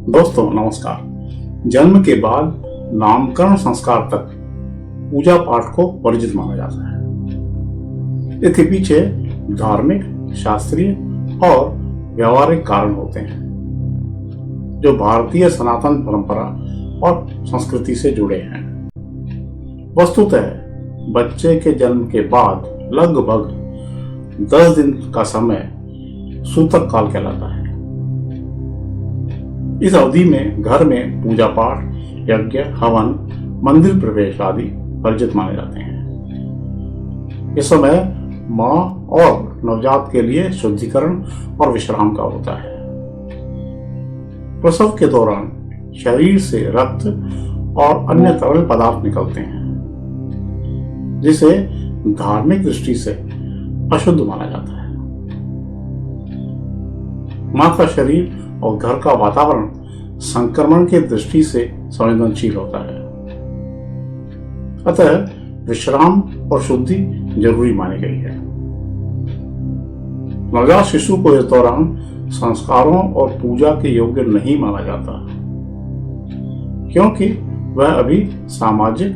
दोस्तों नमस्कार। जन्म के बाद नामकरण संस्कार तक पूजा पाठ को वर्जित माना जाता है। इसके पीछे धार्मिक, शास्त्रीय और व्यवहारिक कारण होते हैं जो भारतीय सनातन परंपरा और संस्कृति से जुड़े हैं। वस्तुतः बच्चे के जन्म के बाद लगभग 10 दिन का समय सूतक काल कहलाता है। इस अवधि में घर में पूजा पाठ, यज्ञ, हवन, मंदिर प्रवेश आदि वर्जित माने जाते हैं। इस समय मां और नवजात के लिए शुद्धिकरण और विश्राम का होता है। प्रसव के दौरान शरीर से रक्त और अन्य तरल पदार्थ निकलते हैं जिसे धार्मिक दृष्टि से अशुद्ध माना जाता है। मां का शरीर और घर का वातावरण संक्रमण की दृष्टि से संवेदनशील होता है, अतः विश्राम और शुद्धि जरूरी मानी गई है। नवजात शिशु को इस दौरान संस्कारों और पूजा के योग्य नहीं माना जाता क्योंकि वह अभी सामाजिक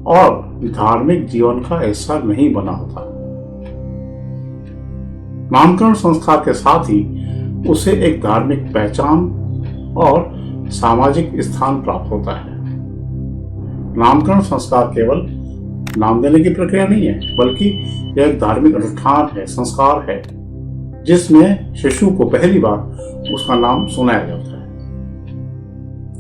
और धार्मिक जीवन का हिस्सा नहीं बना होता। नामकरण संस्कार के साथ ही उसे एक धार्मिक पहचान और सामाजिक स्थान प्राप्त होता है। नामकरण संस्कार केवल नाम देने की प्रक्रिया नहीं है, बल्कि यह एक धार्मिक अनुष्ठान है, संस्कार है, जिसमें शिशु को पहली बार उसका नाम सुनाया जाता है।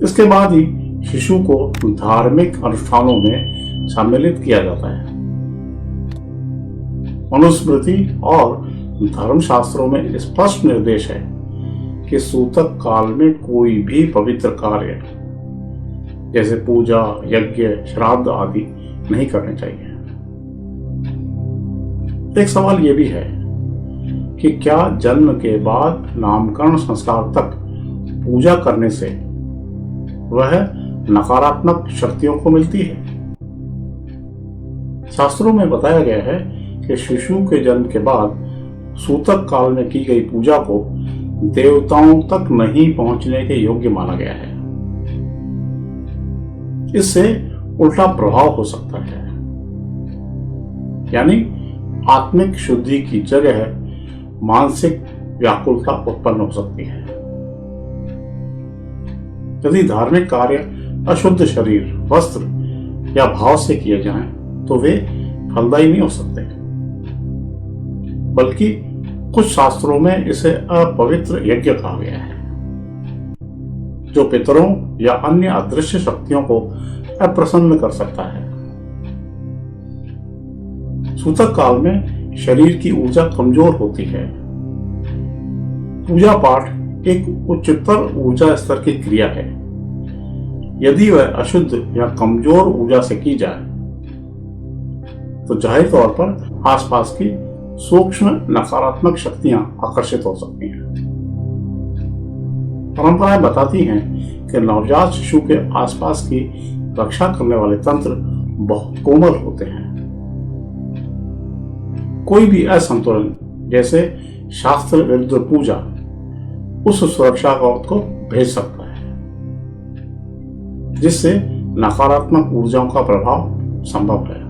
इसके बाद ही शिशु को धार्मिक अनुष्ठानों में सम्मिलित किया जाता है। मनुस्मृति और धर्मशास्त्रों में स्पष्ट निर्देश है कि सूतक काल में कोई भी पवित्र कार्य जैसे पूजा, यज्ञ, श्राद्ध आदि नहीं करने चाहिए। एक सवाल यह भी है कि क्या जन्म के बाद नामकरण संस्कार तक पूजा करने से वह नकारात्मक शक्तियों को मिलती है? शास्त्रों में बताया गया है कि शिशु के जन्म के बाद सूतक काल में की गई पूजा को देवताओं तक नहीं पहुंचने के योग्य माना गया है। इससे उल्टा प्रभाव हो सकता है, यानी आत्मिक शुद्धि की जगह मानसिक व्याकुलता उत्पन्न हो सकती है। यदि धार्मिक कार्य अशुद्ध शरीर, वस्त्र या भाव से किए जाएं, तो वे फलदायी नहीं हो सकते, बल्कि कुछ शास्त्रों में इसे अपवित्र यज्ञ कहा गया है जो पितरों या अन्य अदृश्य शक्तियों को अप्रसन्न कर सकता है। सूतक काल में शरीर की ऊर्जा कमजोर होती है। पूजा पाठ एक उच्चतर ऊर्जा स्तर की क्रिया है। यदि वह अशुद्ध या कमजोर ऊर्जा से की जाए तो जाहिर तौर पर आसपास की सूक्ष्म नकारात्मक शक्तियां आकर्षित हो सकती हैं। परंपराएं बताती हैं कि नवजात शिशु के आसपास की रक्षा करने वाले तंत्र बहुत कोमल होते हैं। कोई भी असंतुलन जैसे शास्त्र विरुद्ध पूजा उस सुरक्षा कवच को भेज सकता है जिससे नकारात्मक ऊर्जाओं का प्रभाव संभव है।